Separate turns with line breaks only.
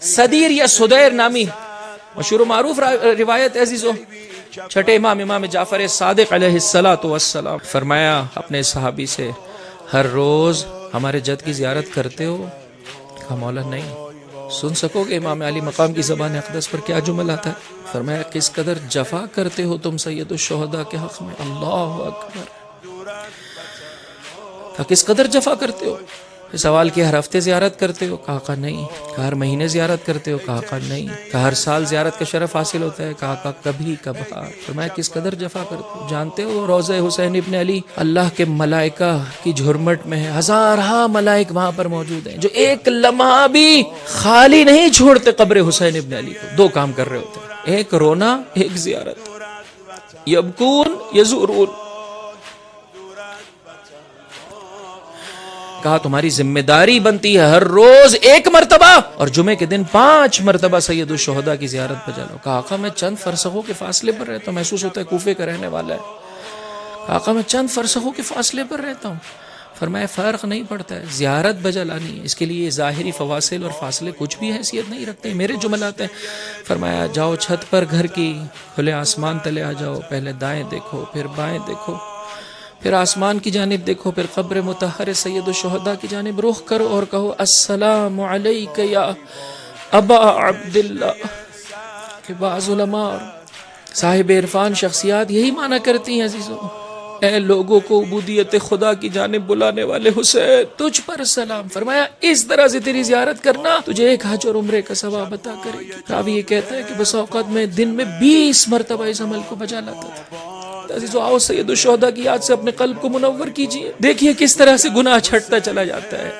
صدیر یا صدیر نامی مشہور و معروف روایت ہے عزیزو. چھٹے امام جعفر صادق علیہ السلام فرمایا اپنے صحابی سے، ہر روز ہمارے جد کی زیارت کرتے ہو؟ کہا مولا نہیں. سن سکو گے امام علی مقام کی زبان اقدس پر کیا جمل آتا ہے؟ فرمایا کس قدر جفا کرتے ہو تم سید الشہداء کے حق میں. اللہ اکبر. کہا کس قدر جفا کرتے ہو؟ سوال کیا ہر ہفتے زیارت کرتے ہو؟ کہا نہیں. کہا ہر مہینے زیارت کرتے ہو؟ کہا نہیں. کہا ہر سال زیارت کا شرف حاصل ہوتا ہے؟ کہا کبھی کبھار. فرمایا کس قدر جفا کرتے ہو؟ جانتے ہو روضہ حسین ابن علی اللہ کے ملائکہ کی جھرمٹ میں ہے، ہزارہا ملائک وہاں پر موجود ہیں جو ایک لمحہ بھی خالی نہیں چھوڑتے قبر حسین ابن علی کو. دو کام کر رہے ہوتے ہیں، ایک رونا ایک زیارت. یبکون یزورون. کہا تمہاری ذمہ داری بنتی ہے ہر روز ایک مرتبہ اور جمعے کے دن 5 مرتبہ سید الشہداء کی زیارت پہ جاؤ. کہا آقا میں چند فرسخوں کے فاصلے پر رہتا ہوں. محسوس ہوتا ہے کوفے کا رہنے والا ہے. کہا آقا میں چند فرسخوں کے فاصلے پر رہتا ہوں. فرمایا فرق نہیں پڑتا ہے، زیارت بجا لانی ہے. اس کے لیے ظاہری فواصل اور فاصلے کچھ بھی حیثیت نہیں رکھتے. میرے جملات ہیں. فرمایا جاؤ چھت پر گھر کی کھلے آسمان تلے آ جاؤ، پہلے دائیں دیکھو پھر بائیں دیکھو، پھر آسمان کی جانب دیکھو، پھر قبر مطہر سید الشہداء کی جانب رخ کرو اور کہو السلام علیک یا ابا عبداللہ. کہ بعض علماء اور صاحب عرفان شخصیات یہی معنی کرتی ہیں عزیزوں، اے لوگوں کو عبودیت خدا کی جانب بلانے والے حسین تجھ پر سلام. فرمایا اس طرح سے تیری زیارت کرنا تجھے 1 حج اور عمرے کا ثواب عطا کرے گی. راوی یہ کہتا ہے کہ بس اوقات میں دن میں 20 مرتبہ اس عمل کو بجا لاتا تھا. عزیزو آؤ سید الشہداء کی یاد سے اپنے قلب کو منور کیجیے. دیکھیے کس طرح سے گناہ چھٹتا چلا جاتا ہے.